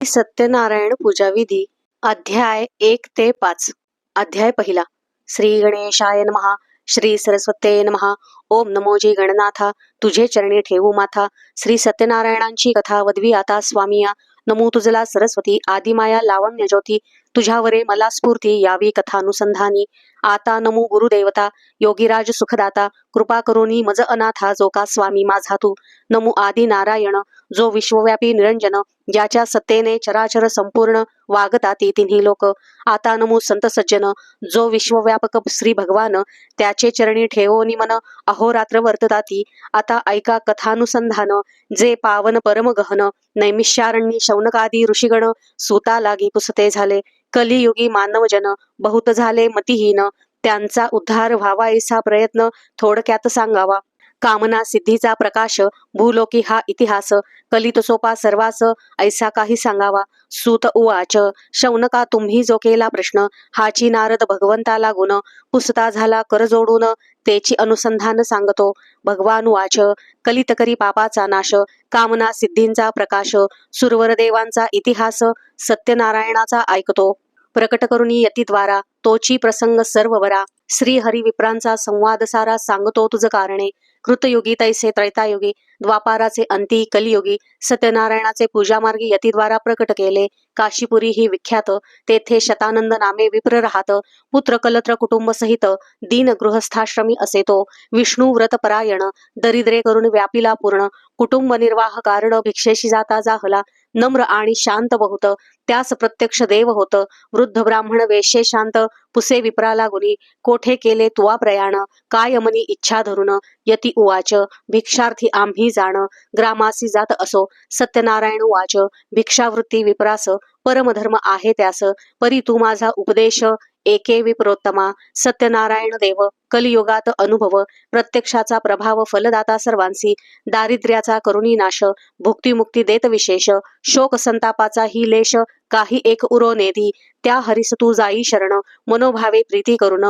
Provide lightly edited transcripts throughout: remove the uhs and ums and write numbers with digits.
सत्यनारायण पूजा विधी अध्याय 1 ते 5 अध्याय पहिला. श्री गणेशाय नमः. श्री सरस्वते नमः. ओम नमो जी गणनाथा, तुझे चरणी ठेवू माथा. श्री सत्यनारायणांची कथा वदवी आता स्वामिया. नमो तुझला सरस्वती आदिमाया लावण्य ज्योती. तुझ्यावरे मला स्फूर्ती यावी कथानुसंधानी. आता नमो गुरुदेवता योगीराज सुखदाता. कृपा करुणी मज अनाथा जो का स्वामी माझा तू. नमो आदि नारायण जो विश्वव्यापी निरंजन. ज्याच्या सत्तेने चराचर संपूर्ण वागताती तिन्ही लोक. आता नमो संत सज्जन जो विश्वव्यापक श्री भगवान. त्याचे चरणी ठेवोनी मन अहोरात्र वर्तताती. आता ऐका कथानुसंधान जे पावन परम गहन. नैमिष्यारण्य शौनकादी ऋषीगण सुता लागी पुसते झाले. कलियुगी मानवजन बहुत झाले मतिहीन. त्यांचा उद्धार व्हावा ऐसा प्रयत्न थोडक्यात सांगावा. कामना सिद्धीचा प्रकाश भूलोकी हा इतिहास. कलित सोपा सर्वास ऐसा काही सांगावा. सूत उवाच शौनका तुम्ही जो केला प्रश्न. हाची नारद भगवंता लागून. पुसता झाला कर जोडून तेची अनुसंधान सांगतो. भगवान वाच कलित करी पापाचा नाश. कामना सिद्धींचा प्रकाश. सुरवर देवांचा इतिहास सत्यनारायणाचा ऐकतो. प्रकट करुणी यतीद्वारा तोची प्रसंग सर्व वरा. श्री हरी विप्रांचा संवाद सारा सांगतो तुझ कारणे. कृतयुगी तैसे त्रैतायुगी द्वापाराचे अंती कलियुगी. सत्यनारायणाचे पूजामार्गी यतीद्वारा प्रकट केले. काशीपुरी ही विख्यात तेथे शतानंद नामे विप्र राहत. पुत्र कलत्र कुटुंब सहित दीन गृहस्थाश्रमी असे तो. विष्णू व्रत परायण दरिद्रे करून व्यापिला पूर्ण. कुटुंब निर्वाह कारण भिक्षेशी जाता जाहला. नम्र आणि शांत बहुत त्यास प्रत्यक्ष देव होत. वृद्ध ब्राह्मण वेशे शांत पुसे विप्राला गुणी. कोठे केले तुवा प्रयाण काय मनी इच्छा धरून. यती उवाच भिक्षार्थी आम्ही जाण ग्रामासी जात असो. सत्यनारायण वाच भिक्षावृत्ती विप्रास परमधर्म आहे त्यास. परी तू माझा उपदेश एके विप्रोत्तमा. सत्यनारायण देव कलियुगात अनुभव. प्रत्यक्षाचा प्रभाव फलदाता सर्वांसी. दारिद्र्याचा करुणी नाश भुक्तिमुक्ती देत विशेष. शोक संतापाचा ही लेश काही एक उरो नेदी. त्या हरिस तू जाई शरण मनोभावे प्रीती करून.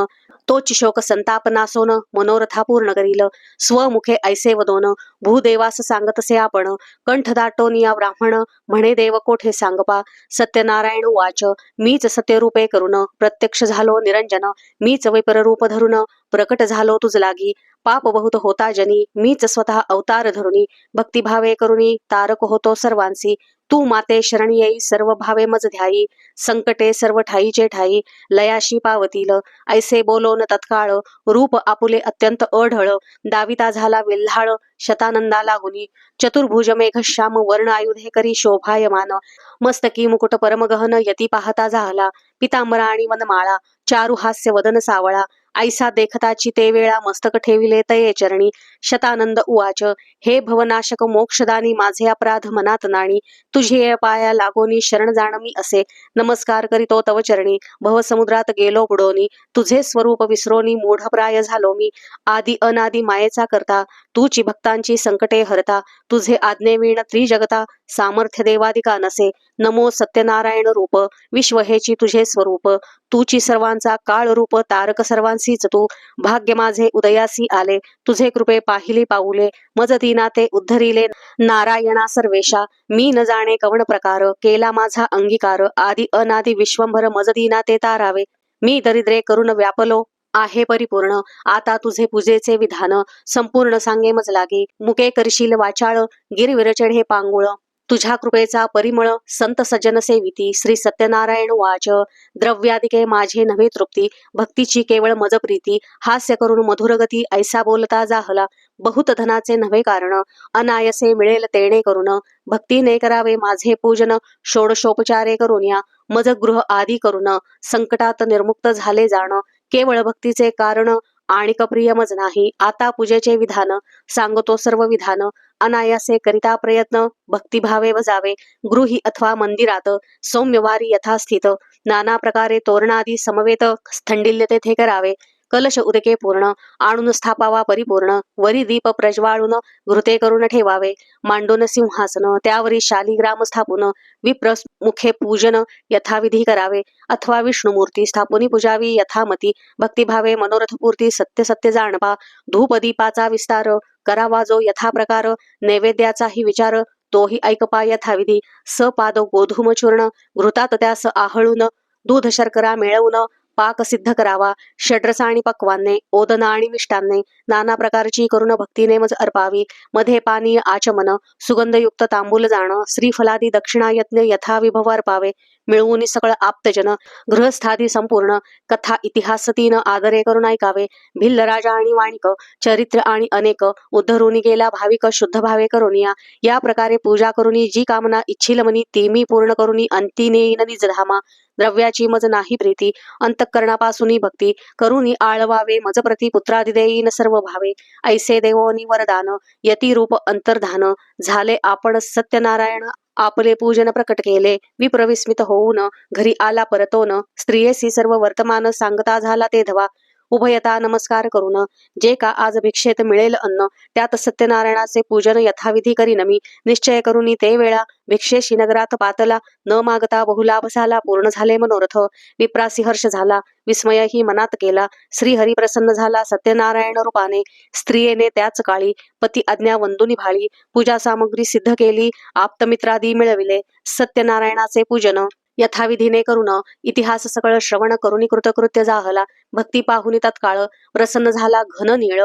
तोच शोक संताप नासोन मनोरथा पूर्ण करील. स्वमुखे ऐसे वदोन भूदेवास सांगतसे आपण. कंठ दाटोनिया ब्राह्मण म्हणे देव कोठे सांगपा. सत्यनारायण वाच मीच सत्यरूपे करून प्रत्यक्ष झालो निरंजन. मीच विपररूप धरून प्रकट झालो तुझ लागी. पाप बहुत होता जनी मीच स्वतः अवतार धरुनी. भक्तिभावे करुणी तारक होतो सर्वांसी. तू माते शरण येई सर्व भावे मज ध्यायी. संकटे सर्व ठाईचे ठाई लयाशी पावतील. ऐसे बोलोन तत्काळ रूप आपुले अत्यंत अढळ. दाविता झाला विल्हाळ शतानंदाला गुणी. चतुर्भुज मेघश्याम वर्ण आयुधे करी शोभायमान. मस्तकी मुकुट परमगहन यती पाहता झाला. पितांबरा आणि वनमाळा चारु हास्य वदन सावळा. ऐसा देखताची ते वेळा मस्तक ठेविले तये चरणी. शतानंद उवाच हे भवनाशक मोक्षदानी माझे अपराध मनात नाणी. तुझे पाया लागोनी शरण जाण मी असे. नमस्कार करीतो तव चरणी भवसमुद्रात गेलो बुडोनी. तुझे स्वरूप विसरोनी मूढप्राय झालो मी. आदि अनादि मायेचा करता तूची भक्तांची संकटे हरता. तुझे आज्ञेवीण त्रिजगता सामर्थ्य देवादिका नसे. नमो सत्यनारायण रूप विश्व हेची तुझे स्वरूप. तूची सर्वांचा काळ रूप तारक सर्वांसीच तू. भाग्य माझे उदयासी आले तुझे कृपे पाहिली पाऊले. मज दीना ते उद्धरिले नारायणा सर्वेशा. मी न जाणे कवण प्रकार केला माझा अंगीकार. आदि अनादि विश्वंभर मज दीना ते तारावे. मी दरिद्रे करून व्यापलो आहे परिपूर्ण. आता तुझे पूजेचे विधान संपूर्ण सांगे मज लागे. मुके करशील वाचाळ गिरविर चढे पांगुळ. तुझ्या कृपेचा परिमळ संत सज्जन सेविती. श्री सत्यनारायण वाच द्रव्यादिके माझे नव्हे तृप्ती. भक्तीची केवळ मज प्रीती. हास्य करून मधुरगती ऐसा बोलता जाहला. बहुत धनाचे नव्हे कारण अनायसे मिळेल तेणे करून. भक्तीने करावे माझे पूजन षोडशोपचारे करून या. मज गृह आदी करून संकटात निर्मुक्त झाले जाण. केवळ भक्तीचे कारण आणि कप्रिय मज नाही. आता पूजेचे विधान सांगतो सर्व विधान. अनायासे करिता प्रयत्न भक्तिभावे वजावे. गृही अथवा मंदिरात सौम्यवारी यथास्थित. नाना प्रकारे तोरणादी समवेत स्थंडिल्य तेथे करावे. कलश उदके पूर्ण आणून स्थापावा परिपूर्ण. वरी दीप प्रज्वाळून घृते करून ठेवावे. मांडून सिंहासन त्यावरी शालिग्राम स्थापून विप्र मुखे पूजन यथाविधी करावे. अथवा विष्णुमूर्ती स्थापुनी पूजावी यथामती. भक्तिभावे मनोरथपूर्ती सत्य सत्य जाणपा. धूप दीपाचा विस्तार करावा जो यथा प्रकार. नैवेद्याचाही विचार तोही ऐकपा यथाविधी. सपाद गोधूम चूर्ण घृतात त्यास आहळून, दूध शर्करा मिळवून पाक सिद्ध करावा. षड्रस आणि पक्वान्ने, ओदना आणि मिष्टान्ने नाना प्रकारची करून भक्तीने मज अर्पावी. मध्ये पानीय आचमन, सुगंधयुक्त तांबूल जाणं, श्रीफलादी दक्षिणा यज्ञ यथा विभव अर्पावे. मिळवून सकळ आप्तजन, गृहस्थादी संपूर्ण कथा इतिहास तीन आदरे करून ऐकावे. भिल्ल राजा आणि वाणिक, चरित्र आणि अनेक उद्धरुनी गेला भाविक शुद्ध भावे करुनिया. या प्रकारे पूजा करुनी जी कामना इच्छिल मनी ती मी पूर्ण करुनी अंती नेईन निजधामा. द्रव्याची मज नाही प्रीती, अंतःकरणापासून भक्ती करुनी आळवावे. मज प्रति पुत्रादि देईन सर्व भावे. ऐसे देवोनी वरदान, यती रूप अंतर्धान. झाले आपण सत्यनारायण आपले पूजन प्रकट केले. विप्रविस्मित होऊन घरी आला परतोन, स्त्रियेसी सर्व वर्तमान सांगता झाला ते धवा. उभयता नमस्कार करून, जे का आज भिक्षेत मिळेल अन्न, त्यात सत्यनारायणाचे पूजन यथाविधी करीन मी. निश्चय करुनी ते वेळा भिक्षेशी नगरात पातला. न मागता बहुलाभ झाला, पूर्ण झाले मनोरथ. विप्रासी हर्ष झाला, विस्मयही मनात केला. श्रीहरी प्रसन्न झाला सत्यनारायण रूपाने. स्त्रियेने त्याच काळी पती आज्ञा वंदुनी भाळी. पूजा सामग्री सिद्ध केली, आप्तमित्रादी मिळविले. सत्यनारायणाचे पूजन यथाविधीने करून इतिहास सकळ श्रवण करुनी कृतकृत्य जाहला. भक्ती पाहुनी तत्काळ प्रसन्न झाला घन नीळ.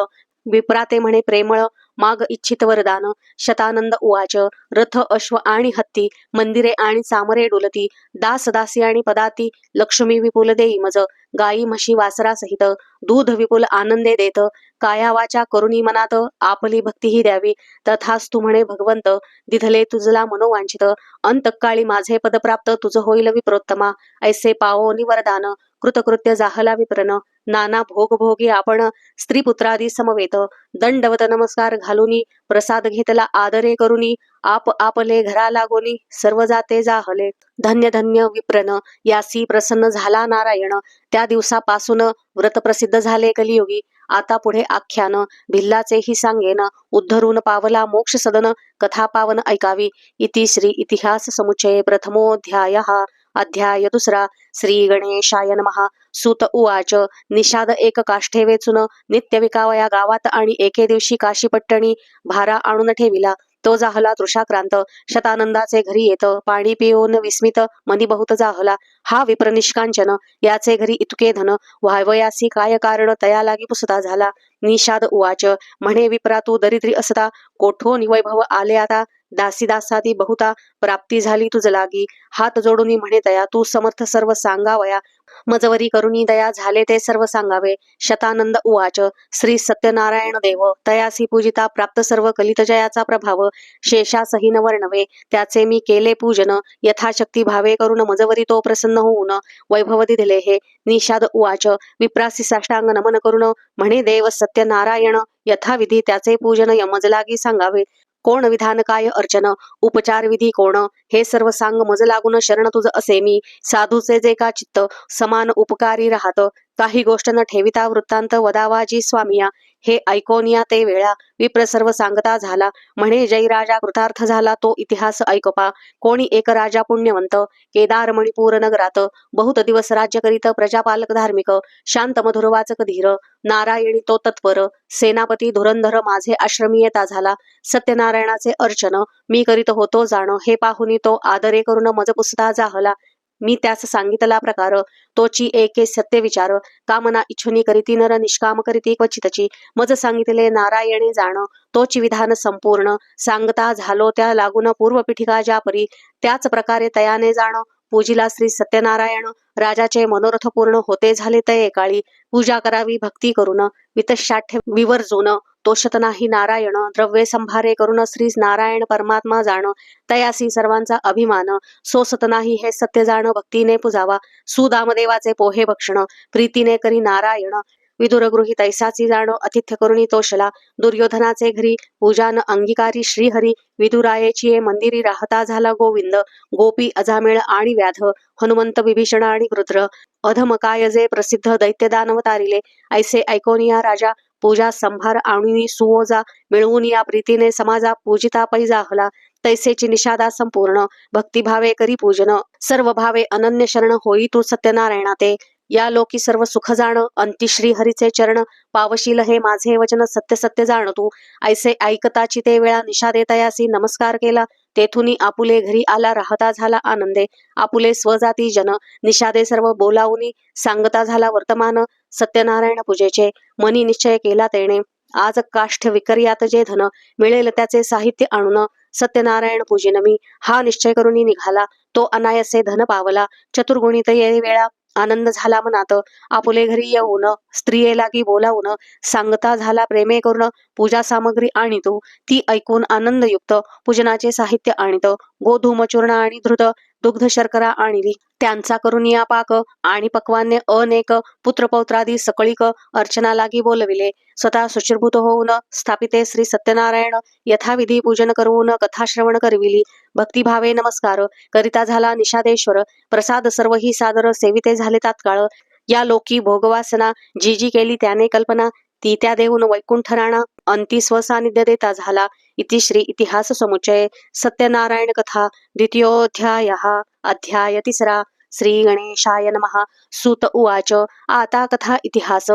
विप्राते म्हणे प्रेमळ, माग इच्छित वरदान. शतानंद उवाच, रथ अश्व आणि हत्ती, मंदिरे आणि चामरे डुलती. दास दासी आणि पदाती, लक्ष्मी विपुल देई मज. गाई म्हशी वासरा सहित, दूध विपुल आनंदे देत. काया वाचा करुणी मनात, आपली भक्तीही द्यावी. तथास्तु म्हणे भगवंत, दिधले तुझला मनोवांछित. अंतकाळी माझे पद प्राप्त, तुझ होईल विप्रोत्तमा. ऐसे पावोनी वरदान, कृतकृत्य जाहला विप्रन. नाना भोग भोगी आपण, स्त्री पुत्रादी समवेत. दंडवत नमस्कार घालुनी, प्रसाद घेतला आदरे करुनी. आप आपले घरा लागोनी, सर्व जाते जाहले. धन्य धन्य विप्रन, यासी प्रसन्न झाला नारायण. त्या दिवसापासून व्रत प्रसिद्ध झाले कलियुगी. आता पुढे आख्यान भिल्लाचेही सांगेन. उद्धरून पावला मोक्ष सदन, कथा पावन ऐकावी. इति श्री इतिहास समुच्चये प्रथमोऽध्यायः. अध्याय दुसरा. श्री गणेशाय नमः. सूत उवाच, निषाद एक काष्ठे वेचून नित्य विकावया गावात. आणि एके दिवशी काशीपट्टणी भारा आणून ठेविला. तो जाहला तृषाक्रांत, शतानंदाचे घरी येत. पाणी पिऊन विस्मित मनी बहुत जाहला. हा विप्र निष्कांचन, याचे घरी इतके धन, व्हावयासी काय कारण, तया लागी पुसता झाला. निषाद उवाच, म्हणे विप्रा तू दरिद्री असता, कोठो निवैभव आले आता. दासी दासादी बहुता, प्राप्ती झाली तुझ लागी. हात जोडून म्हणे तया, तू समर्थ सर्व सांगावया. मजवरी करुणी दया झाले ते सर्व सांगावे. शतानंद उवाच, श्री सत्यनारायण देव, तयासी पूजिता प्राप्त सर्व कलित जयाचा प्रभाव. शेषासही न वर्णवे, त्याचे मी केले पूजन. यथाशक्ती भावे करून मजवरी तो प्रसन्न होऊन वैभव दिले हे. निषाद उवाच, विप्रासी साष्टांग नमन करून म्हणे देव सत्यनारायण. यथाविधी त्याचे पूजन यमजलागी सांगावे. कोण विधान काय अर्चन, उपचार विधी कोण, हे सर्व सांग मज लागून शरण तुझ असे मी. साधूचे जे का चित्त समान उपकारी राहत, काही गोष्ट न ठेविता वृत्तांत वदावाजी स्वामिया. हे ऐकोनिया ते वेळा विप्र सर्व सांगता झाला. म्हणे जय राजा कृतार्थ झाला तो इतिहास ऐकपा. कोणी एक राजा पुण्यवंत, केदार मणिपूर नगरात. बहुत दिवस राज्य करीत, प्रजापालक धार्मिक. शांत मधुर वाचक धीर, नारायणी तो तत्पर. सेनापती धुरंधर माझे आश्रमी येता झाला. सत्यनारायणाचे अर्चन मी करीत होतो जाण. हे पाहुनी तो आदरे करून मज पुसता जाहला. मी त्यास सांगितला प्रकार, तोची एके सत्य विचार. कामना इच्छुनी करीती नर, निष्काम करीती क्वचितची. मज सांगितले नारायणे जाण, तोची विधान संपूर्ण. सांगता झालो त्या लागून पूर्व पिठिका ज्या परी. त्याच प्रकारे तयाने जाण, पूजिला श्री सत्यनारायण. राजाचे मनोरथ पूर्ण होते झाले तये काळी. पूजा करावी भक्ती करून, वितशाठ्य विवर्जून. तोषत नाही नारायण, द्रव्ये संभारे करून श्री नारायण परमात्मा जाण. तयासी सर्वांचा अभिमान, सोसत नाही हे सत्य जाण. भक्तीने पूजावा सुदामदेवाचे पोहे भक्षण, प्रीतीने करी नारायण. विदुरगृही तैसाची जाण, अतिथ्य करुणी तोषला. दुर्योधनाचे घरी पूजान अंगीकारी श्रीहरी. विदुरायेची मंदिरी राहता झाला गोविंद. गोपी अजामेळ आणि व्याध, हनुमंत विभीषण आणि रुद्र. अधमकाय जे प्रसिद्ध दैत्य दानव तारिले. ऐसे ऐकोनिया राजा पूजा संभार आणुनी सुओजा. मिळवून या प्रीतीने समाजा पूजिता पै जाहला. तैसेची निषादा संपूर्ण, भक्तिभावे करी पूजन. सर्व भावे अनन्य शरण होई तू सत्यनारायणा ते. या लोकी सर्व सुख जाण, अंती श्री हरीचे चरण. पावशील हे माझे वचन, सत्य सत्य जाण तू. ऐसे ऐकताची ते वेळा निषादे तयासी नमस्कार केला. तेथुनी आपुले घरी आला राहता झाला आनंदे. आपुले स्वजाती जन निषादे सर्व बोलावूनी सांगता झाला वर्तमान सत्यनारायण पूजेचे. मनी निश्चय केला तेणे आज काष्ठ विकर्यात जे धन मिळेल त्याचे साहित्य आणून सत्यनारायण पूजेन मी. हा निश्चय करून निघाला तो अनायसे धन पावला. चतुर्गुणित ये वेळा आनंद झाला मनात. आपुले घरी येऊन स्त्रिये लागी बोलावून सांगता झाला प्रेमे करून पूजा सामग्री आणितो. ती ऐकून आनंदयुक्त पूजनाचे साहित्य आणित. गोधूम चूर्ण आणि धृत दुग्ध शर्करा आणली. त्यांचा करून या पाक आणि पक्वान्य अनेक पुत्रपौत्रादी सकळीक अर्चना लागी बोलविले. स्वतः शुचिर्भूत होऊन स्थापिते श्री सत्यनारायण यथाविधी पूजन करून कथाश्रवण करविली. भक्तिभावे नमस्कार करिता झाला निषादेश्वर. प्रसाद सर्वही सादर सेविते झाले तात्काळ. या लोकी भोगवासना जी जी केली त्याने कल्पना ती त्या देऊन वैकुंठ राणा अंती स्वसानिध्य देता झाला. इति श्री इतिहास समुच्चय सत्यनारायण कथा द्वितीयोऽध्यायः. अध्याय तिसरा. श्री गणेशाय नमः. सूत उवाच. आता कथा इतिहास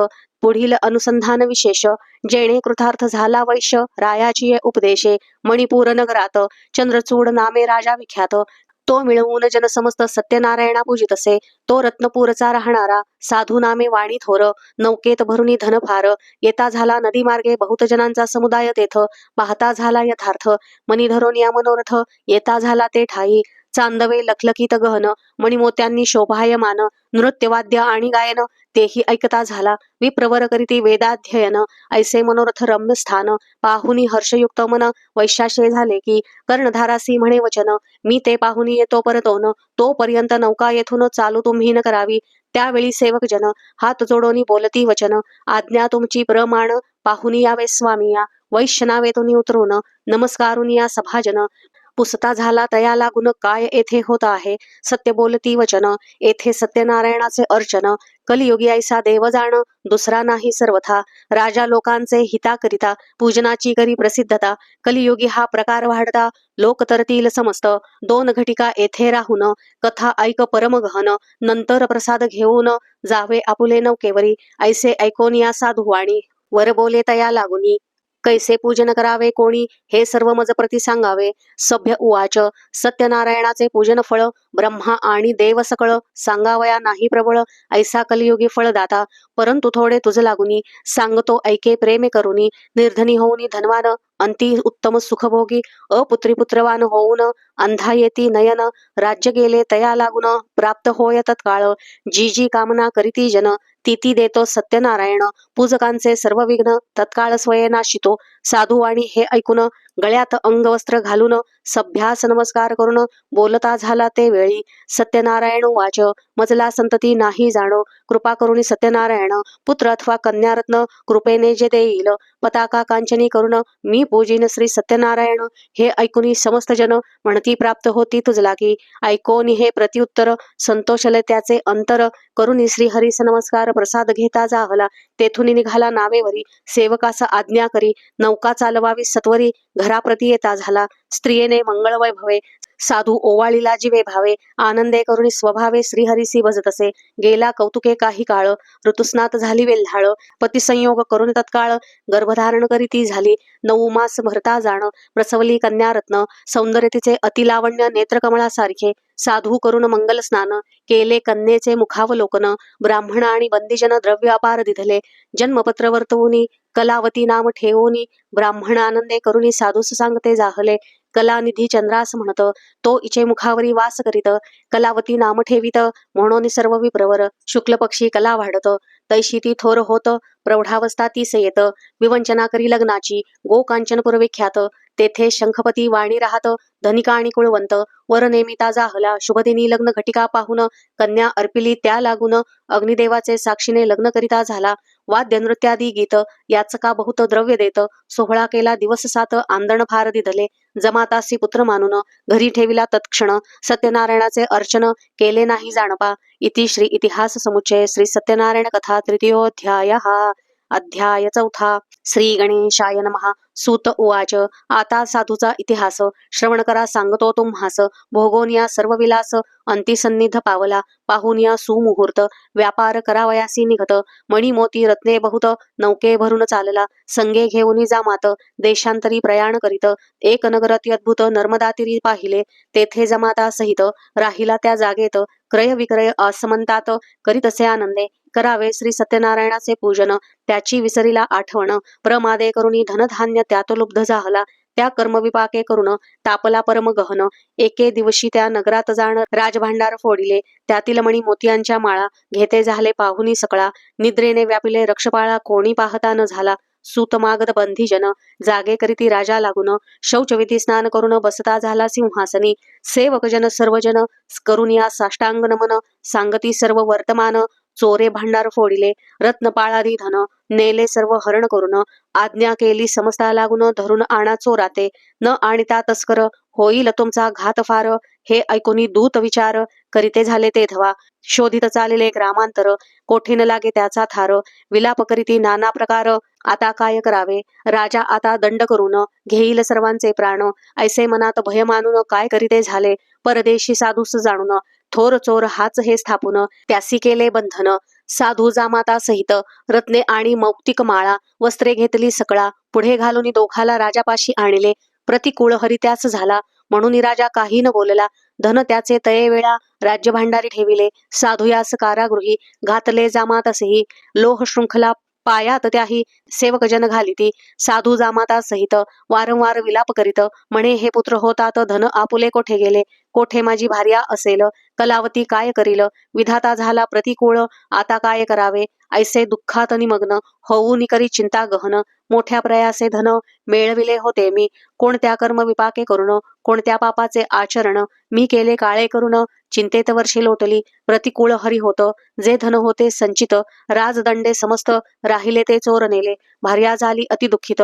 पुढील अनुसंधान विशेष. जेणे कृतार्थ झाला वैश्य रायाची उपदेशे. मणिपूर नगरात चंद्रचूड नामे राजा विख्यात. तो मिळवून जन समस्त सत्यनारायणा पूजितसे. तो रत्नपूरचा राहणारा साधू नामे वाणी थोर. नौकेत भरुनी धन फार. येता झाला नदी मार्गे बहुत जनांचा समुदाय तेथ. पाहता झाला यथार्थ मनी धरून या मनोरथ. येता झाला ते ठाई चांदवे लखलखित गहन. मणिमोत्यांनी शोभायमान नृत्यवाद्य आणि गायन. तेही ऐकता झाला विप्रवर करीती वेदाध्ययन. ऐसे मनोरथ रम्य स्थान पाहुनी हर्षयुक्त मन. वैशाशे झाले की कर्णधारासी म्हणे वचन. मी ते पाहुनी येतो परतोन. तोपर्यंत नौका येथून चालू तुम्ही न करावी. त्यावेळी सेवक जन हात जोडोनी बोलती वचन. आज्ञा तुमची प्रमाण पाहुनी यावे स्वामिया. वैश्य नावे तुम्ही उतरून नमस्कारून या सभाजन. पुसता झाला तया लागून काय येथे होत आहे. सत्य बोलती वचन येथे सत्यनारायणाचे अर्चन. कलियुगी ऐसा देव जाण दुसरा नाही सर्वथा. राजा लोकांचे हिता करिता पूजनाची करी प्रसिद्धता. कलियुगी हा प्रकार वाढता लोक तरतील समस्त. 2 घटिका येथे राहून कथा ऐक परम गहन. नंतर प्रसाद घेऊन जावे आपुले नौकेवरी. ऐसे ऐकोन या साधू वाणी वर बोले तया लागुनी. कैसे पूजन करावे कोणी हे सर्व मज प्रती सांगावे. सभ्य उवाच. सत्यनारायणाचे पूजन फळ ब्रह्मा आणि देव सकळ सांगावया नाही प्रबळ. ऐसा कलियुगी फळदाता परंतु थोडे तुझ लागुनी. सांगतो ऐके प्रेमे करुनी. निर्धनी होऊनी धनवान अंती उत्तम सुखभोगी. अपुत्री पुत्रवान होऊन अंधा येती नयन. राज्य गेले तया लागून प्राप्त होय तत्काळ. जी जी कामना करीती जन ती देतो सत्यनारायण. पूजकांचे सर्व विघ्न तत्काळ स्वये नाशितो. साधुवाणी हे ऐकून गळ्यात अंगवस्त्र घालून सभ्यास नमस्कार करून बोलता झाला ते वेळी. सत्यनारायण वाच. मजला संतती नाही जाणो. कृपा करुणी सत्यनारायण. पुत्र अथवा कन्यारत्न कृपेने जे देईल. पताका कांचनी करून मी पूजीन श्री सत्यनारायण. हे ऐकुनी समस्त जन म्हणती प्राप्त होती तुझला की. ऐकोनी हे प्रत्युत्तर संतोषले त्याचे अंतर. करुनी श्री हरीस नमस्कार प्रसाद घेता जाहला. तेथून निघाला नावेवरी. सेवकास आज्ञा करी नौका चालवावी सत्वरी. घराप्रती येता झाला स्त्रियेने मंगळ वैभवे. साधू ओवाळीला जीवे भावे. आनंदे करुणी स्वभावे श्रीहरीसी भजतसे. गेला कौतुके काही काळ. ऋतुस्नात झाली वेल्हाळ. पतिसंयोग करून तत्काळ गर्भधारण करीती झाली. 9 मास भरता जाण प्रसवली कन्यारत्न. सौंदर्य तिचे अतिलावण्य नेत्रकमळासारखे. साधू करून मंगल स्नान केले कन्येचे मुखावलोकन. ब्राह्मण आणि बंदीजन द्रव्य अपार दिधले. जन्मपत्र वर्तवूनी कलावती नाम ठेवूनी. ब्राह्मण आनंदे करुणी साधूस सांगते जाहले. कलानिधी चंद्रास म्हणत तो इचे मुखावरी वास करीत. कलावती नाम ठेवित म्हणून सर्व विप्रवर. शुक्ल पक्षी कला वाढत तैशी ती थोर होत. प्रौढावस्था तीस येत. विवंचना करी लग्नाची गोकांचनपुर विख्यात. तेथे शंखपती वाणी राहत धनिका आणि कुळवंत. वर नेमिता जाहला शुभदिनी लग्न घटिका पाहून. कन्या अर्पिली त्या लागून अग्निदेवाचे साक्षीने लग्न करिता झाला. वाद्य नृत्यादी गीत याचका बहुत द्रव्य देत. सोहळा केला दिवस 7 आंदण फार दिधले. जमातासी पुत्र मानून घरी ठेविला तत्क्षण. सत्यनारायणाचे अर्चन केले नाही जाणपा. इति श्री इतिहास समुच्चय श्री सत्यनारायण कथा तृतीयोऽध्यायः. अध्याय 4. श्री गणेशाय नमः. सूत उवाच आता साधूचा इतिहास श्रवण करा सांगतो तुम्हास. भोगोनिया सर्व विलास अंतिसन्निध पावला. पाहुनिया सुमुहूर्त व्यापार करावयासी निघत. मणी मोती रत्ने बहुत नौके भरून चालला. संगे घेऊन जामात देशांतरी प्रयाण करीत. एक नगर अति अद्भुत नर्मदा तीरी पाहिले. तेथे जमाता सहित राहिला त्या जागेत. क्रय विक्रय असमंतात करीतसे आनंदे. करावे श्री सत्यनारायणाचे पूजन त्याची विसरीला आठवण. प्रमादे करुणी धनधान्य त्यात लुब्ध झाला. त्या कर्मविपाके करून तापला परम गहन. एके दिवशी त्या नगरात जाण राजभांडार फोडिले. त्यातील मणी मोतियांच्या माळा घेते झाले पाहुनी सकळा. निद्रेने व्यापिले रक्षपाळा कोणी पाहता न झाला. सूतमागत बंधीजन जागे करीती राजा लागून. शौचविधी स्नान करून बसता झाला सिंहासनी. सेवकजन सर्वजन करुनिया साष्टांग नमन. सांगती सर्व वर्तमान चोरे भांडार फोडिले. रत्नपाळादी धन नेले सर्व हरण करून. आज्ञा केली समस्ता लागून धरून आणा चोराते. न आणिता तस्कर होईल तुमचा घात फार. हे ऐकुनी दूत विचार करीते झाले ते धवा. शोधित चालले ग्रामांतर कोठे न लागे त्याचा थार. विलाप करीती नाना प्रकार आता काय करावे. राजा आता दंड करून घेईल सर्वांचे प्राण. ऐसे मनात भय मानून काय करीते झाले. परदेशी साधूस जाणून थोर चोर हाच हे स्थापून. त्यासी केले बंधन साधू जामाता सहित. रत्ने आणि मौक्तिक माळा वस्त्रे घेतली सकळा. पुढे घालून दोघाला राजापाशी आणले. प्रतिकूळ हरी त्यास झाला म्हणून राजा काही न बोलला. धन त्याचे तये वेळा राज्य भांडारी ठेविले. साधू यास कारागृही घातले जामात असेही. लोह शृंखला पायात त्याही सेवकजन घालिती. साधू जामाता सहित वारंवार विलाप करीत म्हणे हे पुत्र होतात धन आपुले कोठे गेले. कोठे माझी भार्या असेल. कलावती काय करील. विधाता झाला प्रतिकूळ आता काय करावे. ऐसे दुःखात निमग्न होऊन करी चिंता गहन. मोठ्या प्रयासे धन मिळविले होते मी. कोणत्या कर्म विपाके करून कोणत्या पापाचे आचरण मी केले काळे करून. चिंतेत वर्षे लोटली प्रतिकूळ हरी होत. जे धन होते संचित राजदंडे समस्त राहिले ते चोर नेले. भार्या झाली अति दुःखित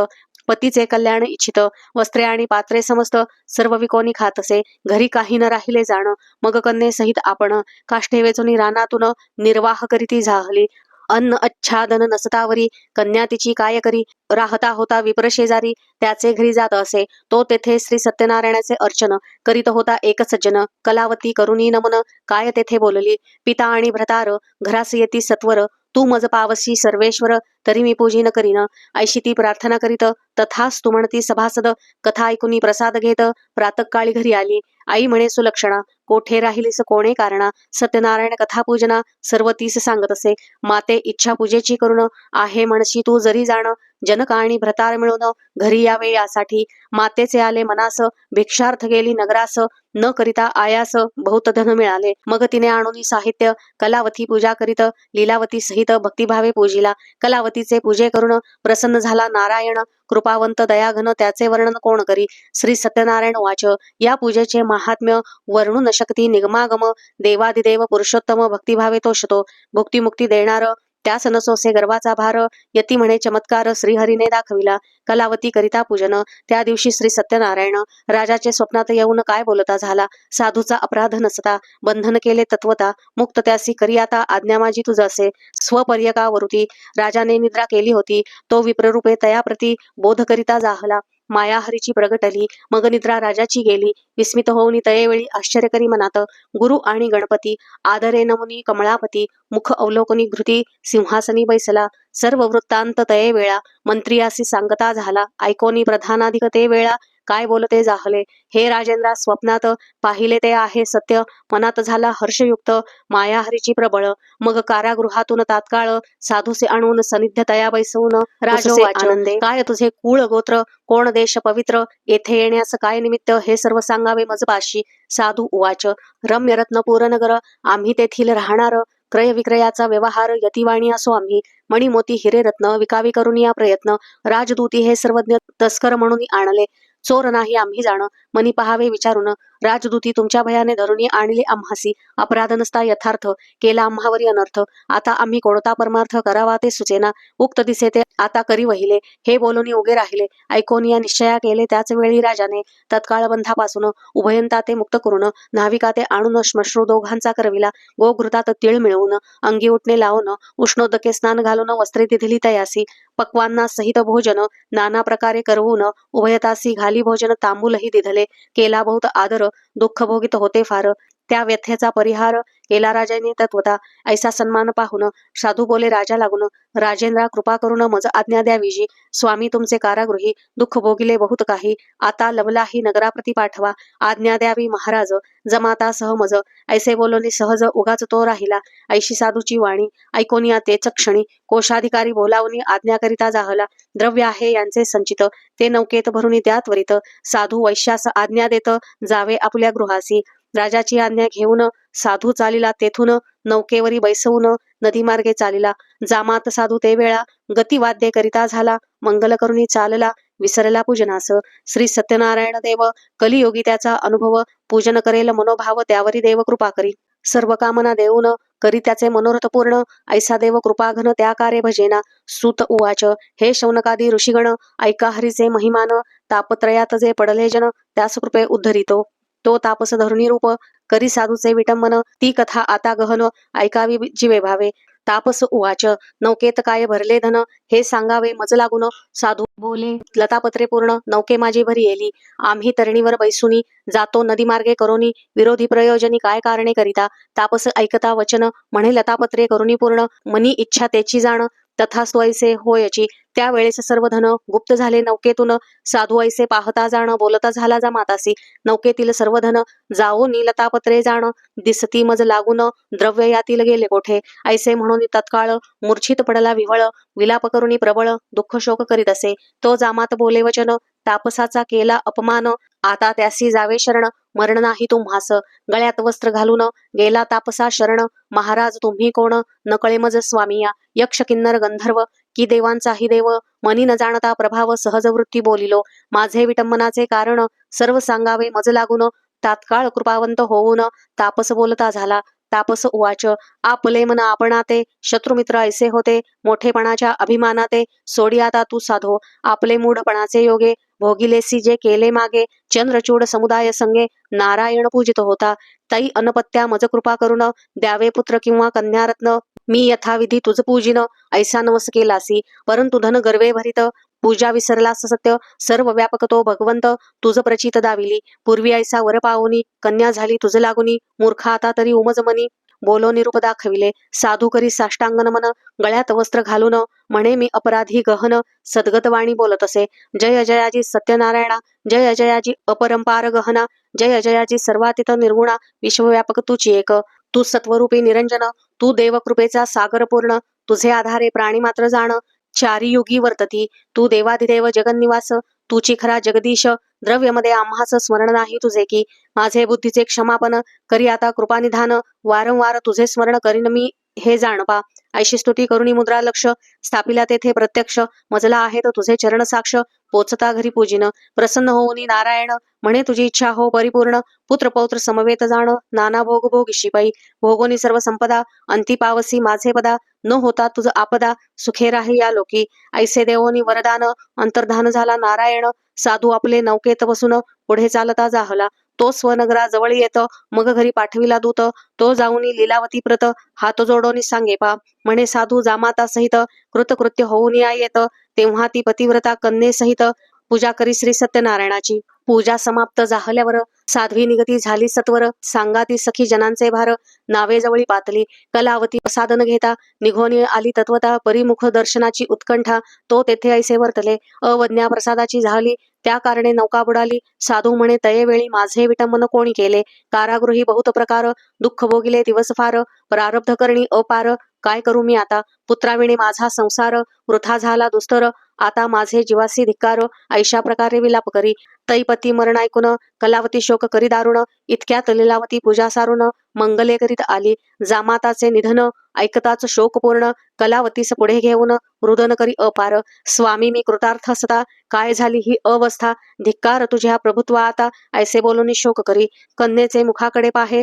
पतीचे कल्याण इच्छित. वस्त्रे आणि पात्रे समस्त सर्व विकोणी खातसे. घरी काही न राहिले जाण. मग कन्ये सहित आपण काष्टे वेचून रानातून निर्वाह करीती झाली. अन्न अच्छादन नसतावरी कन्या तिची काय करी. राहता होता विप्र शेजारी त्याचे घरी जात असे. तो तेथे श्री सत्यनारायणाचे अर्चन करीत होता एक सज्जन. कलावती करुणी नमन काय तेथे बोलली. पिता आणि भ्रतार घरास येती सत्वर. तू मज पावसी सर्वेश्वर तरी मी पूजिन करीन. ऐशी ती प्रार्थना करीत तथाच तू म्हणती सभासद. कथा ऐकुनी प्रसाद घेत प्रातःकाळी घरी आली. आई म्हणे सुलक्षणा कोठे राहिलीस कोणे कारणा. सत्यनारायण कथा पूजना सर्व तीस सांगत असे. माते इच्छा पूजेची करून आहे म्हणशी तू जरी जाण. जनक आणि भ्रतार मिळून घरी यावे यासाठी मातेचे आले मनास. भिक्षार्थ गेली नगरास न करिता आयास बहुत धन मिळाले. मग तिने आणून साहित्य कलावती पूजा करीत लीलावती सहित भक्तिभावे पूजिला. कलावतीचे पूजे करून प्रसन्न झाला नारायण. कृपावंत दयाघन त्याचे वर्णन कोण करी. श्री सत्यनारायण वाच या पूजेचे महात्म्य वर्णू न शकती निगमागम. देवादिदेव पुरुषोत्तम भक्तिभावे तोषतो. भुक्तिमुक्ती देणार त्यास नसोसे गर्वाचा भार. यती म्हणे चमत्कार श्रीहरीने दाखविला. कलावती करिता पूजन त्या दिवशी श्री सत्यनारायण राजाचे स्वप्नात येऊन काय बोलता झाला. साधूचा अपराध नसता बंधन केले तत्वता. मुक्त त्यासी करी आता आज्ञा माझी तुझ असे. स्वपर्यकावरुती राजाने निद्रा केली होती. तो विप्ररूपे तयाप्रती बोध करिता जाहला. माया हरीची प्रगटली मग निद्रा राजाची गेली. विस्मित होऊन तयेवेळी आश्चर्य करी मनात. गुरु आणि गणपती आदरे नमुनी कमळापती. मुख अवलोकनी घृती सिंहासनी बैसला. सर्व वृत्तांत तये वेळा मंत्रियासी सांगता झाला. ऐकोनी प्रधानाधिक ते वेळा काय बोलते जाहले. हे राजेंद्रा स्वप्नात पाहिले ते आहे सत्य. मनात झाला हर्षयुक्त माया हरीची प्रबळ. मग कारागृहातून तात्काळ साधूसे आणून सनिध्य तया बैसवून राजसे आनंदे. काय तुझे कुळ गोत्र कोण देश पवित्र. येथे येण्यास काय निमित्त हे सर्व सांगावे मजपाशी. साधू उवाच रम्य रत्नपूर नगर आम्ही तेथील राहणार. क्रय विक्रयाचा व्यवहार यतिवाणी असो आम्ही. मणी मोती हिरे रत्न विकावी करून या प्रयत्न. राजदूती हे सर्वज्ञ तस्कर म्हणून आणले. चोर नाही आम्ही जाण. मनी पहावे विचारून राजदूती तुमच्या भयाने धरुणी आणले आम्हासी. अपराध नसता यथार्थ, केला आम्हावरी अनर्थ. आता आम्ही कोणता परमार्थ करावा ते सुचेना. उक्त दिसे ते आता करी वहिले. हे बोलून उगे राहिले. ऐकोन या निश्चया केले त्याच वेळी राजाने. तत्काळ बंधापासून उभयंता ते मुक्त करून, नाविका ते आणून श्मश्रू दोघांचा करविला. गोघृतात तीळ मिळवून, अंगी उठणे लावून, उष्णोदके स्नान घालून, वस्त्रे दिधली तयासी. पक्वांना सहित भोजन नाना प्रकारे करवून, उभयतासी घाली भोजन तांबूलही दिधले. केला बहुत आदर, दुःख भोगित होते फार. त्या व्यथेचा परिहार केला राजाने तत्वता. ऐसा सन्मान पाहून साधू बोले राजा लागून, राजेंद्रा कृपा करून मज आज्ञा द्यावीजी. स्वामी तुमचे कारागृही, दुःख भोगिले बहुत काही. आता लवलाही नगराप्रती पाठवा, आज्ञा द्यावी महाराज. जमाता सहमज. ऐसे बोलोनी सहज उगाच तो राहिला. ऐशी साधूची वाणी ऐकोनिया तेच क्षणी, कोशाधिकारी बोलावून आज्ञा करिता जाहला. द्रव्य आहे यांचे संचित, ते नौकेत भरुनी द्या त्वरित. साधू वैश्यास आज्ञा देत जावे आपल्या गृहासी. राजाची आज्ञा घेऊन साधू चालिला तेथून, नौकेवरी बैसवून नदीमार्गे चालिला. जामात साधू ते वेळा गतिवाद्य करिता झाला. मंगल करुणी चालला, विसरला पूजनास. श्री सत्यनारायण देव कलियोगी त्याचा अनुभव, पूजन करेल मनोभाव त्यावरी देव कृपा करी. सर्व कामना देऊन करी त्याचे मनोरथ पूर्ण, ऐसा देव कृपाघन त्या कार्य भजेना. सूत उवाच, हे शौनकादी ऋषीगण, ऐका हरीचे महिमान. तापत्रयात जे पडले जन, त्यास कृपे उद्धरितो. तो तापस धरुणी रूप, करी साधूचे विटंबन. ती कथा आता गहन, ऐकावी जीवे भावे. तापस उवाच, नौकेत काय भरले धन, हे सांगावे मज लागून. साधू बोले, लतापत्रे पूर्ण नौके माझी भरी येली. आम्ही तरणीवर बैसुनी जातो नदीमार्गे करोनी, विरोधी प्रयोजनी काय कारणे करिता. तापस ऐकता वचन, म्हणे लतापत्रे करुणी पूर्ण. मनी इच्छा तेची जाण, तथास्तु ऐसे होयची. त्यावेळेस सर्व धन गुप्त झाले नौकेतून. साधू ऐसे पाहता जाण, बोलता झाला जमातासी. नौकेतील सर्व धन जाओ लतापत्रे जाण, दिसती मज लागून. द्रव्य यातील गेले कोठे, ऐसे म्हणून तत्काळ मूर्छित पडला विवळ. विलाप करुणी प्रबळ, दुःख शोक करीत असे. तो जामात बोले वचन, तापसाचा केला अपमान. आता त्यासी जावे शरण, मरण नाही तुम्हास. गळ्यात वस्त्र घालून गेला तापसा शरण. महाराज तुम्ही कोण, नकळे मज स्वामिया. यक्ष किन्नर गंधर्व, की देवांचाही देव. मनी न जाणता प्रभाव सहज वृत्ती बोलिलो. माझे विटंबनाचे कारण, सर्व सांगावे मज लागून. तात्काळ कृपावंत होऊन तापस बोलता झाला. तापस उवाच, आपले मन आपणाते, शत्रुमित्र ऐसे होते. मोठेपणाच्या अभिमानाते, सोडी आता तू साधो. आपले मूढपणाचे योगे, भोगिलेसी जे केले मागे. चंद्रचूड समुदाय संगे, नारायण पूजित होता. तै अनपत्या मज कृपा करून, द्यावे पुत्र किंवा कन्यारत्न. मी यथाविधी तुझ पूजिन, ऐसा नवस केलासी. परंतु धन गर्वे भरित, पूजा विसरलास सत्य. सर्व व्यापक तो भगवंत, तुझ प्रचित दाविली. पूर्वी ऐसा वर पावनी, कन्या झाली तुझ लागुनी. मूर्ख आता तरी उमज मनी, बोलो निरूप दाखविले. साधू करी साष्टांग नमन, गळ्यात वस्त्र घालून. म्हणे मी अपराधी गहन, सद्गत वाणी बोलत असे. जय जयाजी सत्यनारायणा, जय जयाजी अपरंपार गहना. जय जयाजी सर्वातीत निर्गुणा, विश्वव्यापक तुची एक. तू सत्वरूपी निरंजन, तू देवकृपेचा सागर पूर्ण. तुझे आधारे प्राणी मात्र जाण, चारी युगी वर्तती. तू देवाधिदेव जगन्निवास, तुची खरा जगदीश. द्रव्यमध्ये आम्हास स्मरण नाही तुझे की. माझे बुद्धीचे क्षमापन करी आता कृपानिधान. वारंवार तुझे स्मरण करीन मी हे जाणपा. ऐशी स्तुती करुणी मुद्रा लक्ष, स्थापिला तेथे प्रत्यक्ष. मजला आहेत तुझे चरण साक्ष, पोचता घरी पूजिन. प्रसन्न होऊनी नारायण, म्हणे तुझी इच्छा हो परिपूर्ण. पुत्र पौत्र समवेत जाण, नाना भोग भोगिशी पै. भोगोनी सर्व संपदा, अंती पावसी माझे पदा. न होता तुझ आपदा, सुखे राही या लोकी. ऐसे देवोनी वरदान, अंतर्धान झाला नारायण. साधू आपले नौकेत बसून पुढे चालता जाहला. तो स्वनगरा जवळ येत, मग घरी पाठविला दूत. तो जाऊनी लीलावती प्रत, हात जोडोनी सांगे पा. म्हणे साधू जामाता सहित, कृतकृत्य होऊन या येत. तेव्हा ती पतिव्रता कन्ये सहित, पूजा करी श्री सत्यनारायणाची. पूजा समाप्त झाल्यावर साध्वी निगती झाली सत्वर. सांगाती सखी जनांचे भार, नावे जवळी पातली. कलावती प्रसादन घेता, निघोनी आली तत्वता. परिमुख दर्शनाची उत्कंठा, तो तेथे ऐसे वर्तले. अवज्ञा प्रसादाची झाली, त्या कारणे नौका बुडाली. साधू म्हणे तयेवेळी माझे विटंबन कोणी केले. कारागृही बहुत प्रकार, दुःख भोगिले दिवस फार. प्रारब्ध करणी अपार, काय करू मी आता. पुत्राविणे माझा संसार, वृथा झाला दुस्तर. आता माझे जीवासी धिक्कार, ऐशा प्रकारे विलाप करी. तैपती मरण ऐकून कलावती शोक करी दारुण. इतक्यात लीलावती पूजा सारून मंगले करीत आली. जामाताचे निधन ऐकताच शोकपूर्ण कलावतीस पुढे घेऊन रुदन करी अपार. स्वामी मी कृतार्थ असता काय झाली ही अवस्था. धिक्कार तुझ्या प्रभुत्वा आता ऐसे बोलून शोक करी. कन्येचे मुखाकडे पाहे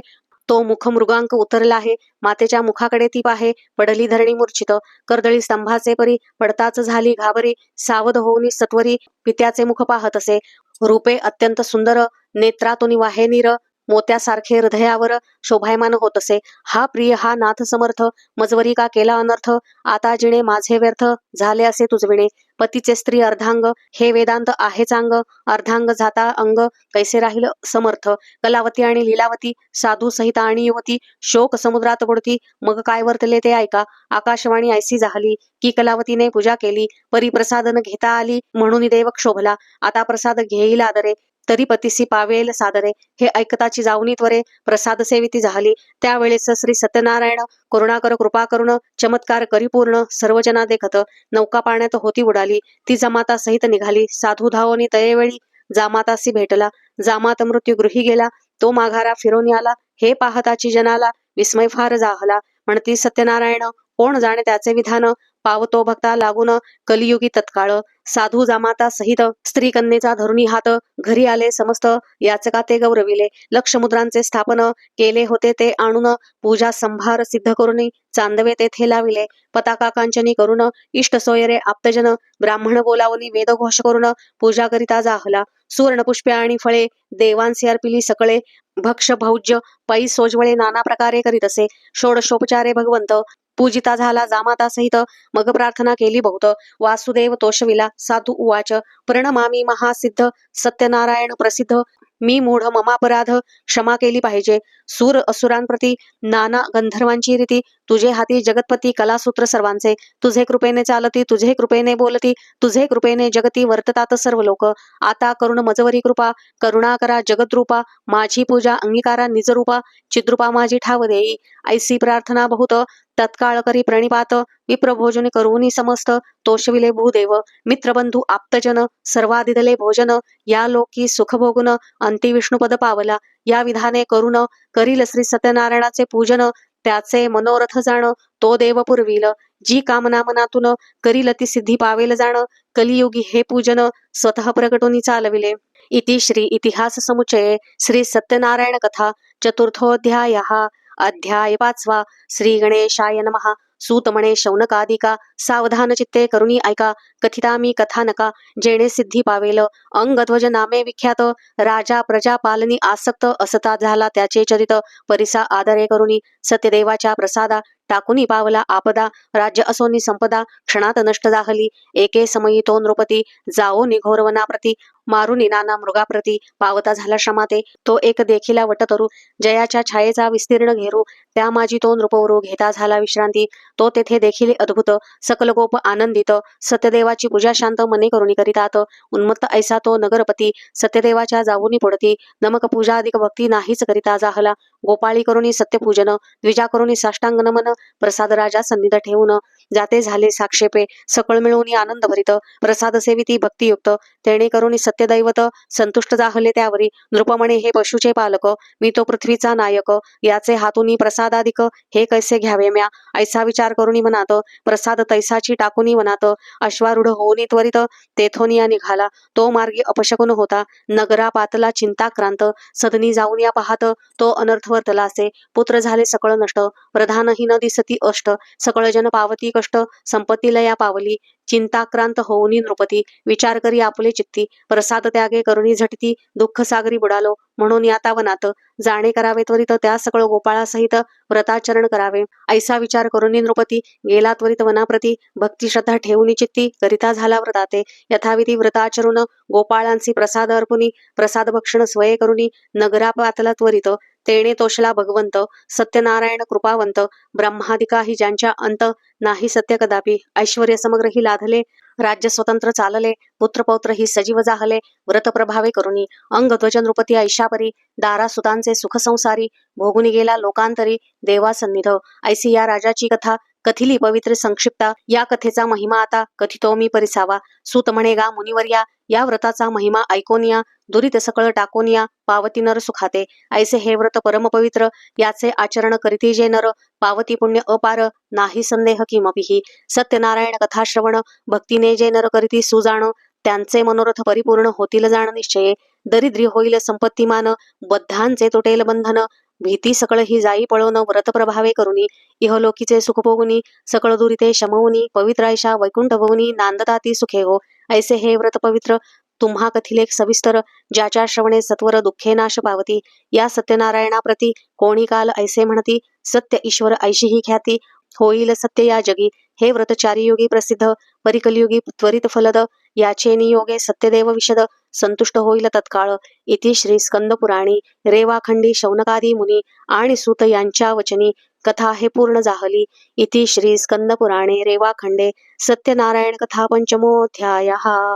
तो मुख मृगांक उतरला आहे. मातेच्या मुखाकडे ती पाहे पडली धरणी मूर्छित. कर्दळी स्तंभाचे परी पडताच झाली घाबरी. सावध होऊन सत्वरी पित्याचे मुख पाहत असे. रूपे अत्यंत सुंदर नेत्रातून वाहे नीर. मोत्यासारखे हृदयावर शोभायमान होत असे. हा प्रिय हा नाथ समर्थ मजवरी का केला अनर्थ. आता जिणे माझे व्यर्थ झाले असे तुझविणे. पतीचे स्त्री अर्धांग हे वेदांत आहे चांग. अर्धांग जाता अंग कैसे राहील समर्थ. कलावती आणि लीलावती साधू सहित आणि युवती शोक समुद्रात बुडती. मग काय वर्तले ते ऐका. आकाशवाणी ऐसी झाली की कलावतीने पूजा केली. परी प्रसाद न घेता आली म्हणून देव क्षोभला. आता प्रसाद घेईल आदरे तरी पतीसी पावेल सादरे. हे ऐकताची जाऊनी त्वरे प्रसाद सेविती झाली. त्यावेळेस श्री सत्यनारायण करुणाकर कृपा करून चमत्कार करी पूर्ण. सर्वजना देखत नौका पाण्यात होती उडाली. ती जमाता सहित निघाली. साधू धावोनी तयेवेळी जामातासी भेटला. जामात मृत्यू गृही गेला. तो माघारा फिरून आला. हे पाहताची जनाला विस्मय फार जाहला. म्हणती सत्यनारायण कोण जाणे त्याचे विधान. पावतो भक्ता लागून कलियुगी तत्काळ. साधू जामाता सहित स्त्री कन्येचा धरुणी हात. घरी आले समस्त याचका ते गौरविले. लक्ष मुद्रांचे स्थापन केले होते ते आणून. पूजा संभार सिद्ध करून चांदवे तेथे लाविले. पताका कांचनी करून इष्ट सोयरे आप्तजन. ब्राह्मण बोलावून वेदघोष करून पूजा करिता जाहला. सुवर्ण पुष्पे आणि फळे देवांसी अर्पिली सकळे. भक्ष भौज्य पै सोजवळे नाना प्रकारे करीत असे. षोडशोपचारे भगवंत पूजिता झाला जामाता सहित. मग प्रार्थना केली बहुत. वासुदेव तोषविला. साधू उवाच प्रणमामी महासिद्ध सत्यनारायण प्रसिद्ध. मी मूढ ममापराध क्षमा केली पाहिजे. सूर असुरांप्रती नाना गंधर्वांची रीती. तुझे हाती जगतपती कलासूत्र सर्वांचे. तुझे कृपेने चालती तुझे कृपेने बोलती. तुझे कृपेने जगती वर्ततात सर्व लोक. आता करुण मजवरी कृपा करुणा करा जगद्रूपा. माझी पूजा अंगीकारा निजरूपा. चिद्रूपा माझी ठाव देई. ऐसी प्रार्थना बहुत तत्काळ करी प्रणिपात. विप्रभोजन करूनी समस्त तोषविले भूदेव. मित्रबंधू आप्तजन सर्वादिदले भोजन. या लोकी सुख भोगुन अंती विष्णुपद पावला. या विधाने करून करील श्री सत्यनारायणाचे पूजन. त्याचे मनोरथ जाण तो देव पुरविल. जी कामना मनातून करील ती सिद्धी पावेल जाण. कलियुगी हे पूजन स्वतः प्रकटोनी चालविले. इति श्री इतिहास समुच्चये श्री सत्यनारायण कथा चतुर्थोऽध्यायः. अध्याय 5. श्री गणेशाय नमः. सूत म्हणे शौनकादिका सावधान चित्ते करुणी ऐका. कथिता मी कथा नका जेणे सिद्धी पावेल. अंगध्वज नामे विख्यात राजा प्रजा पालनी आसक्त असता झाला त्याचे चरित. परिसा आदरे करुणी सत्यदेवाच्या प्रसादा. टाकुनी पावला आपदा राज्य असोनी संपदा. क्षणात नष्ट जाहली एके समयी तो नृपती. जाओ निघोर वनाप्रती मारुनी नाना मृगाप्रती. पावता झाला श्रमाते तो एक देखिला वटतरू. जयाच्या छायेचा विस्तीर्ण घेरू त्या माझी तो नृपवरू. घेता झाला विश्रांती तो तेथे देखील अद्भुत. सकल गोप आनंदित सत्यदेवाची पूजा शांत मने करुणी करीतात. उन्मत्त ऐसा तो नगरपती सत्यदेवाच्या जाऊनी पुढती. नमक पूजा अधिक भक्ती नाहीच करिता जाहला. गोपाळी करुणी सत्यपूजन द्विजा करुणी साष्टांग नमन. प्रसाद राजा सन्निध ठेवून जाते झाले साक्षेपे. सकळ मिळवून आनंद भरित प्रसाद सेविती भक्तियुक्त. तेणे करुणी सत्यदैवत संतुष्ट जाहले त्यावरी. नृपमणे हे पशुचे पालक मी तो पृथ्वीचा नायक. याचे हातूनी प्रसादाधिक हे कैसे घ्यावे म्या. ऐसा विचार करुणी मनात प्रसाद तैसाची टाकुनी वनात. अश्वारूढ होऊनी त्वरित तेथोनिया निघाला. तो मार्गी अपशकुन होता नगरा पातला चिंताक्रांत. सदनी जाऊन या पाहत तो अनर्थ वर्तला असे. पुत्र झाले सकळ नष्ट प्रधानही न दिसती अष्ट. सकळ जन पावती कष्ट संपत्ती लया पावली. चिंताक्रांत होऊनी नृपती विचार करी आपुले चित्ती. प्रसाद त्यागे करुणी झटती दुःख सागरी बुडालो. म्हणून याता वनात जाणे करावे त्वरित. त्या सकळ गोपाळासहित व्रताचरण करावे. ऐसा विचार करुणी नृपती गेला त्वरित वनाप्रती. भक्ती श्रद्धा ठेवूनी चित्ती करिता झाला व्रताते. यथाविधी व्रताचरून गोपाळांसी प्रसाद अर्पुनी प्रसाद भक्षण स्वये करुणी नगरा पातला त्वरित. तेणे तोषला भगवंत सत्यनारायण कृपावंत. ब्रह्मादिकाही ज्यांच्या अंत नाही सत्य कदापि. ऐश्वर्य समग्र ही लाधले राज्य स्वतंत्र चालले. पुत्रपौत्र ही सजीव जाहले व्रत प्रभावे करुणी. अंगध्वज नृपती ऐशापरी दारा सुतांचे सुख संसारी. भोगुनी गेला लोकांतरी देवा सन्निध. ऐसी या राजाची कथा कथिली पवित्र संक्षिप्ता. या कथेचा महिमा आता कथितो मी परिसावा. सूत म्हणेगा मुनिवर्या, या व्रताचा महिमा ऐकोनिया. दुरित सकळ टाकोनिया, पावती नर सुखाते. ऐसे हे व्रत परमपवित्र, याचे आचरण करीती जे नर, पावती पुण्य अपार, नाही संदेह किमपिही. सत्यनारायण कथाश्रवण, भक्तीने जे नर करीती सुजाण, त्यांचे मनोरथ परिपूर्ण होतील जाण निश्चये. दरिद्री होईल संपत्तीमान, बद्धांचे तुटेल बंधन. भीती सकळ ही जाई पळून, व्रत प्रभावे करुनी. इहलोकीचे सुख भोगुनी, सकळ दुरिते शमवुनी. पवित्र ऐशा वैकुंठ भवनी, नांदताती सुखे हो. ऐसे हे व्रत पवित्र, तुम्हा कथिलेख सविस्तर. ज्याच्या श्रवणे सत्वर दुःखे नाश पावती. या सत्यनारायणाप्रती कोणी काल ऐसे म्हणती, सत्य ईश्वर ऐशी ही ख्याती. होईल सत्य या जगी, हे व्रत चारियुगी प्रसिद्ध. परिकलयुगी त्वरित फलद, याचे नियोगे सत्यदेव विशद. संतुष्ट होईल तत्काळ. इति श्री स्कंद पुराणी रेवाखंडी शौनकादी मुनी आणि सूत यांच्या वचनी कथा हे पूर्ण जाहली. इति श्री स्कंद पुराणे रेवाखंडे सत्यनारायण कथा पंचमोऽध्यायः.